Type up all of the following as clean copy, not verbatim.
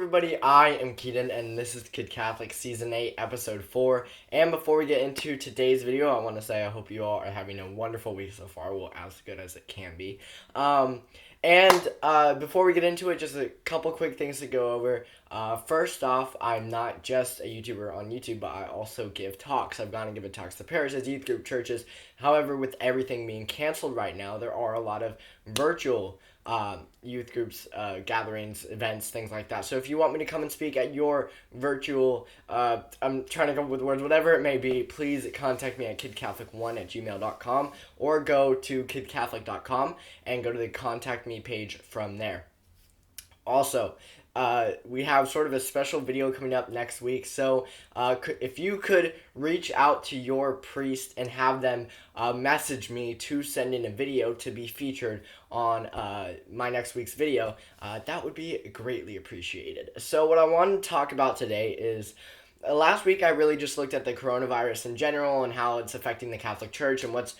everybody? I am Keaton, and this is Kid Catholic Season 8, Episode 4. And before we get into today's video, I want to say I hope you all are having a wonderful week so far. Well, as good as it can be. Before we get into it, just a couple quick things to go over. First off, I'm not just a YouTuber on YouTube, but I also give talks. I've gone and given talks to parishes, youth group, churches. However, with everything being canceled right now, there are a lot of virtual youth groups, gatherings, events, things like that. So if you want me to come and speak at your virtual, I'm trying to come up with words, whatever it may be, please contact me at kidcatholic1@gmail.com or go to kidcatholic.com and go to the contact me page from there. Also, we have sort of a special video coming up next week. So if you could reach out to your priest and have them message me to send in a video to be featured on my next week's video, that would be greatly appreciated. So what I want to talk about today is last week I really just looked at the coronavirus in general and how it's affecting the Catholic Church and what's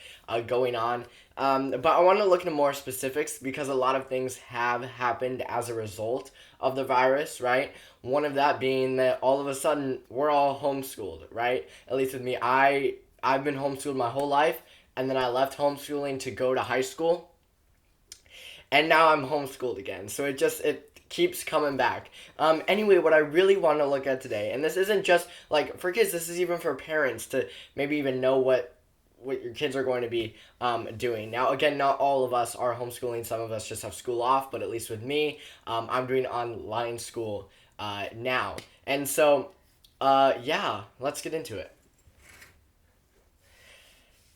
going on. But I want to look into more specifics because a lot of things have happened as a result of the virus, right? One of that being that all of a sudden we're all homeschooled, right? At least with me, I've been homeschooled my whole life, and then I left homeschooling to go to high school, and now I'm homeschooled again. So it keeps coming back. Anyway, what I really want to look at today, and this isn't just like for kids, this is even for parents to maybe even know what your kids are going to be doing. Now, again, not all of us are homeschooling. Some of us just have school off, but at least with me, I'm doing online school now. And so, yeah, let's get into it.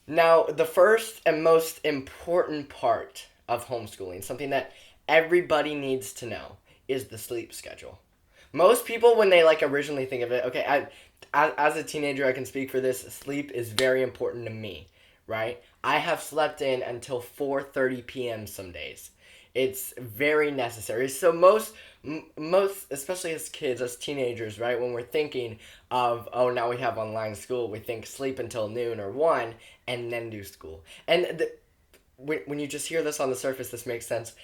Now, the first and most important part of homeschooling, something that everybody needs to know, is the sleep schedule. Most people, when they originally think of it, okay, as a teenager, I can speak for this. Sleep is very important to me, right? I have slept in until 4:30 p.m. some days. It's very necessary. So most, especially as kids, as teenagers, right? When we're thinking of, oh, now we have online school, we think sleep until noon or 1 and then do school. And when you just hear this on the surface, this makes sense.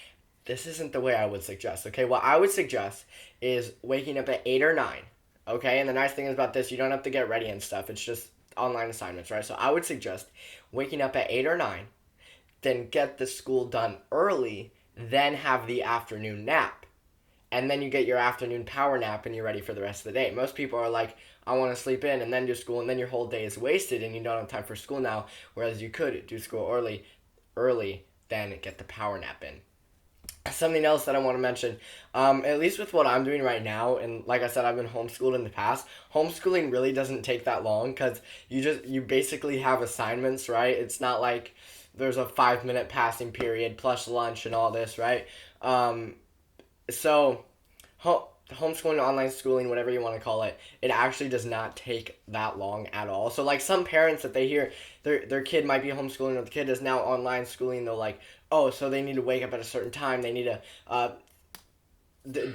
This isn't the way I would suggest, okay? What I would suggest is waking up at 8 or 9. Okay, and the nice thing is about this, you don't have to get ready and stuff. It's just online assignments, right? So I would suggest waking up at 8 or 9, then get the school done early, then have the afternoon nap. And then you get your afternoon power nap and you're ready for the rest of the day. Most people are like, I want to sleep in and then do school, and then your whole day is wasted and you don't have time for school now, whereas you could do school early, then get the power nap in. Something else that I want to mention, at least with what I'm doing right now, and like I said, I've been homeschooled in the past. Homeschooling really doesn't take that long because you basically have assignments, right? It's not like there's a 5-minute passing period plus lunch and all this, right? So homeschooling, online schooling, whatever you want to call it, it actually does not take that long at all. So some parents, that they hear their kid might be homeschooling or the kid is now online schooling, they're like, oh, so they need to wake up at a certain time, they need to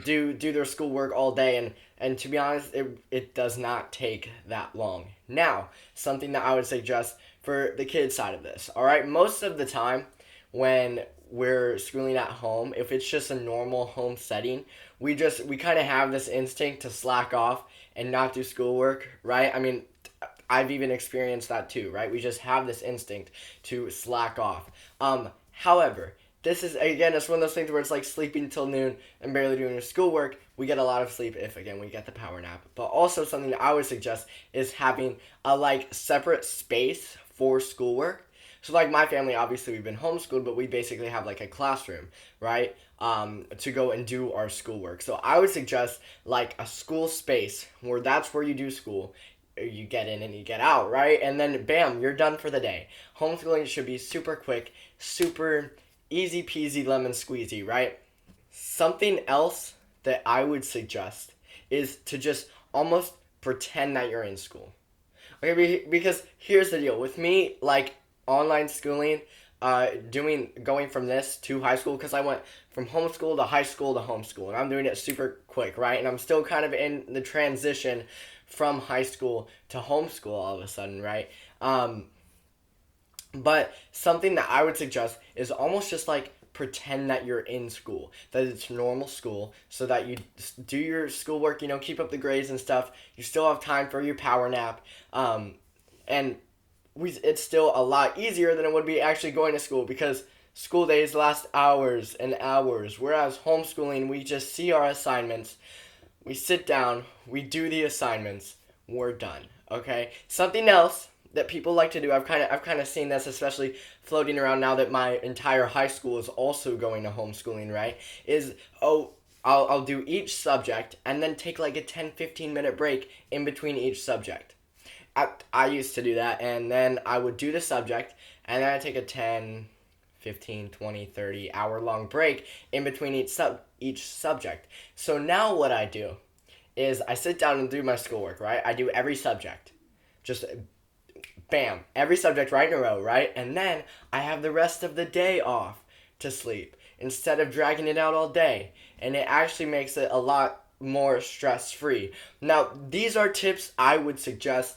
do their schoolwork all day, and to be honest, it does not take that long. Now, something that I would suggest for the kids side of this, all right, most of the time when we're schooling at home, if it's just a normal home setting, we kind of have this instinct to slack off and not do schoolwork, right? I mean, I've even experienced that too, right? We just have this instinct to slack off. However, this is, again, it's one of those things where it's like sleeping till noon and barely doing your schoolwork. We get a lot of sleep if, again, we get the power nap. But also something that I would suggest is having a separate space for schoolwork. So my family, obviously we've been homeschooled, but we basically have a classroom, right, to go and do our schoolwork. So I would suggest a school space where that's where you do school. You get in and you get out, right? And then bam, you're done for the day. Homeschooling should be super quick, super easy peasy lemon squeezy, right? Something else that I would suggest is to just almost pretend that you're in school. Okay, because here's the deal. With me, online schooling, going from this to high school, because I went from homeschool to high school to homeschool, and I'm doing it super quick, right? And I'm still kind of in the transition from high school to homeschool all of a sudden, right? But something that I would suggest is almost just pretend that you're in school, that it's normal school, so that you do your schoolwork, keep up the grades and stuff. You still have time for your power nap, and it's still a lot easier than it would be actually going to school, because school days last hours and hours, whereas homeschooling, we just see our assignments, we sit down, we do the assignments, we're done. Okay, something else that people like to do, I've kind of seen this, especially floating around now that my entire high school is also going to homeschooling, right? Is, I'll do each subject and then take like a 10-15 minute break in between each subject. I used to do that, and then I would do the subject, and then I take a 10, 15, 20, 30 hour long break in between each subject. So now what I do is I sit down and do my schoolwork, right? I do every subject. Just bam, every subject right in a row, right? And then I have the rest of the day off to sleep instead of dragging it out all day. And it actually makes it a lot more stress-free. Now, these are tips I would suggest,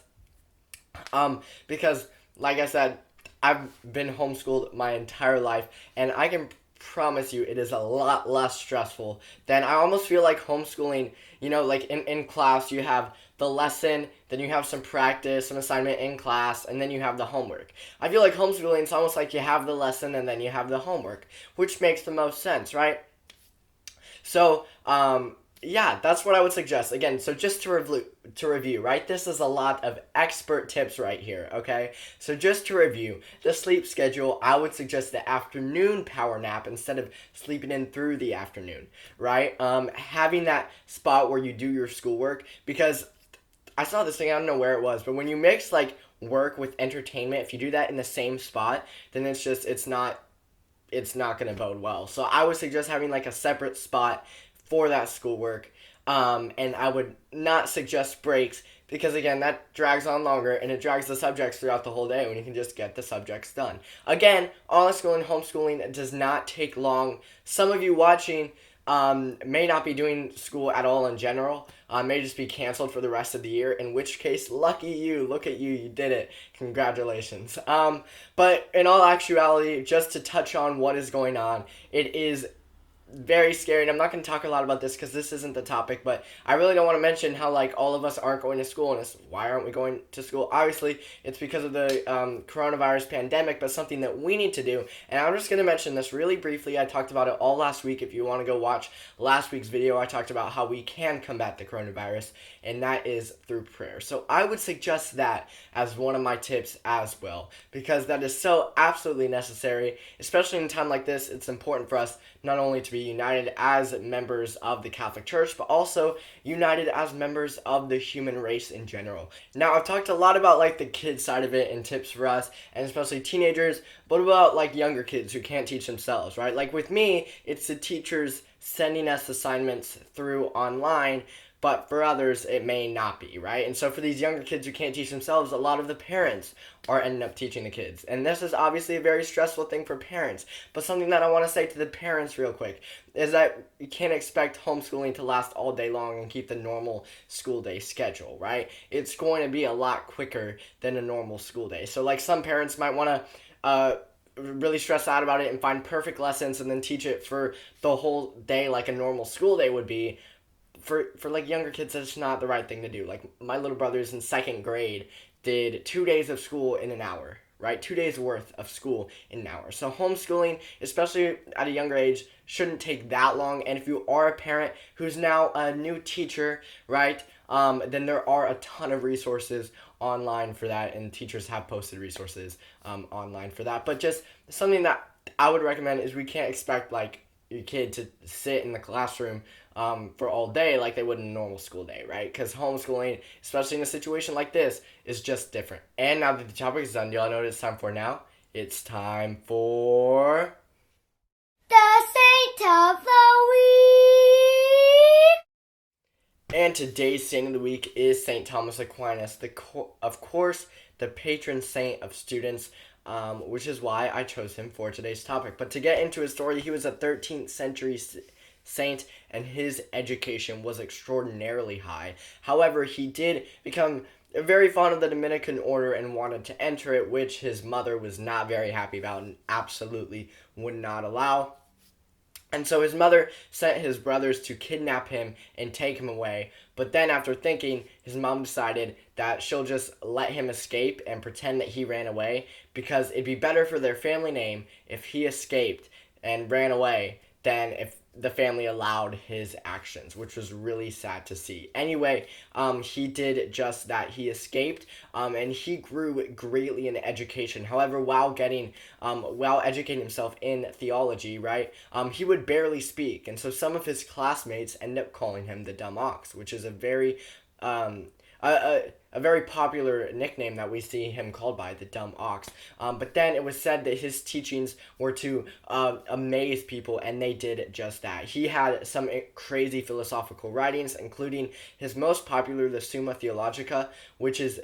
because, like I said, I've been homeschooled my entire life, and I can promise you it is a lot less stressful than, I almost feel like homeschooling, like in class you have the lesson, then you have some practice, some assignment in class, and then you have the homework. I feel like homeschooling, it's almost like you have the lesson and then you have the homework, which makes the most sense, right? So, yeah, that's what I would suggest. Again, so just to review, right? This is a lot of expert tips right here, okay? So just to review, the sleep schedule, I would suggest the afternoon power nap instead of sleeping in through the afternoon, right? Having that spot where you do your schoolwork, because I saw this thing, I don't know where it was, but when you mix like work with entertainment, if you do that in the same spot, then it's not going to bode well. So I would suggest having like a separate spot for that schoolwork, and I would not suggest breaks, because again, that drags on longer and it drags the subjects throughout the whole day when you can just get the subjects done. Again, online schooling, homeschooling does not take long. Some of you watching may not be doing school at all in general, may just be canceled for the rest of the year, in which case, lucky you, look at you, you did it, congratulations. But in all actuality, just to touch on what is going on, it is very scary, and I'm not going to talk a lot about this because this isn't the topic, but I really don't want to mention how, like, all of us aren't going to school, and it's, why aren't we going to school? Obviously, it's because of the coronavirus pandemic, but something that we need to do, and I'm just going to mention this really briefly. I talked about it all last week. If you want to go watch last week's video, I talked about how we can combat the coronavirus, and that is through prayer. So I would suggest that as one of my tips as well, because that is so absolutely necessary, especially in a time like this. It's important for us not only to be united as members of the Catholic Church, but also united as members of the human race in general. Now, I've talked a lot about like the kid side of it and tips for us, and especially teenagers, but about like younger kids who can't teach themselves, right? Like with me, it's the teachers sending us assignments through online, but for others, it may not be, right? And so for these younger kids who can't teach themselves, a lot of the parents are ending up teaching the kids. And this is obviously a very stressful thing for parents. But something that I want to say to the parents real quick is that you can't expect homeschooling to last all day long and keep the normal school day schedule, right? It's going to be a lot quicker than a normal school day. So like some parents might want to really stress out about it and find perfect lessons and then teach it for the whole day like a normal school day would be. For like younger kids, that's not the right thing to do. Like my little brother's in second grade did 2 days of school in an hour, right? 2 days worth of school in an hour. So homeschooling, especially at a younger age, shouldn't take that long. And if you are a parent who's now a new teacher, right, then there are a ton of resources online for that, and teachers have posted resources online for that. But just something that I would recommend is we can't expect like your kid to sit in the classroom for all day like they would in a normal school day, right? Because homeschooling, especially in a situation like this, is just different. And now that the topic is done, do y'all know what it's time for now? It's time for the Saint of the Week! And today's Saint of the Week is St. Thomas Aquinas, of course, the patron saint of students, which is why I chose him for today's topic. But to get into his story, he was a 13th century saint, and his education was extraordinarily high. However, he did become very fond of the Dominican order and wanted to enter it, which his mother was not very happy about and absolutely would not allow. And so his mother sent his brothers to kidnap him and take him away. But then, after thinking, his mom decided that she'll just let him escape and pretend that he ran away because it'd be better for their family name if he escaped and ran away than if the family allowed his actions, which was really sad to see. Anyway, he did just that. He escaped, and he grew greatly in education. However, while educating himself in theology, right, he would barely speak, and so some of his classmates end up calling him the dumb ox, which is um, a very popular nickname that we see him called by, the dumb ox. But then it was said that his teachings were to amaze people, and they did just that. He had some crazy philosophical writings, including his most popular, the Summa Theologica, which is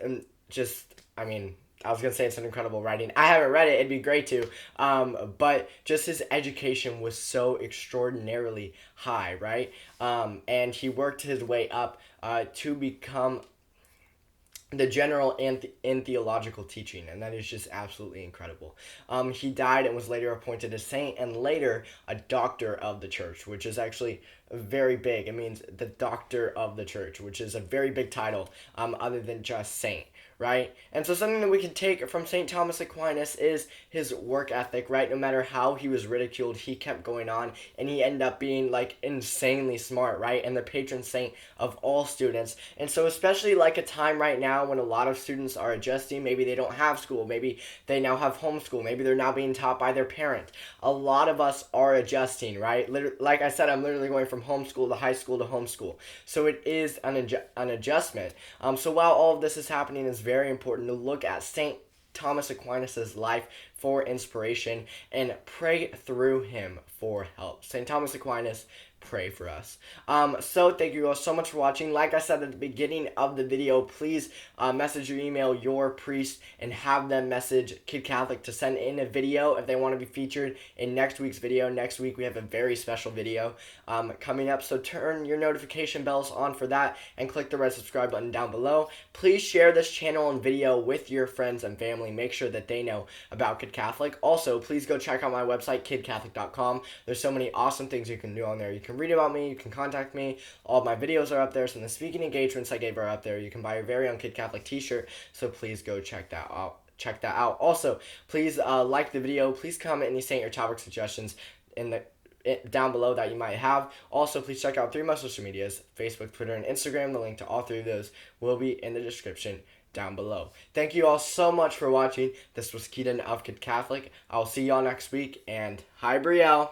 I mean, I was gonna say it's an incredible writing. I haven't read it; it'd be great to. But just his education was so extraordinarily high, right? And he worked his way up to become the general in theological teaching, and that is just absolutely incredible. He died and was later appointed a saint and later a doctor of the church, which is actually very big. It means the doctor of the church, which is a very big title, other than just saint, right? And so something that we can take from St. Thomas Aquinas is his work ethic, right? No matter how he was ridiculed, he kept going on, and he ended up being like insanely smart, right? And the patron saint of all students. And so especially like a time right now when a lot of students are adjusting, maybe they don't have school, maybe they now have homeschool, maybe they're now being taught by their parent. A lot of us are adjusting, right? Like I said, I'm literally going from homeschool to high school to homeschool. So it is an adjustment. So while all of this is happening, it's very important to look at St. Thomas Aquinas' life for inspiration and pray through him for help. St. Thomas Aquinas, pray for us. So thank you all so much for watching. Like I said at the beginning of the video, please message or email your priest and have them message Kid Catholic to send in a video if they want to be featured in next week's video. Next week we have a very special video coming up, so turn your notification bells on for that and click the red subscribe button down below. Please share this channel and video with your friends and family. Make sure that they know about Kid Catholic. Also, please go check out my website, kidcatholic.com. There's so many awesome things you can do on there. You can read about me, you can contact me, all of my videos are up there, some of the speaking engagements I gave are up there. You can buy your very own Kid Catholic t-shirt, so please go check that out. Also, please like the video, please comment any saint or topic suggestions down below that you might have. Also, please check out 3 of my social medias, Facebook, Twitter, and Instagram. The link to all 3 of those will be in the description down below. Thank you all so much for watching. This was Keaton of Kid Catholic. I'll see y'all next week, and hi Brielle!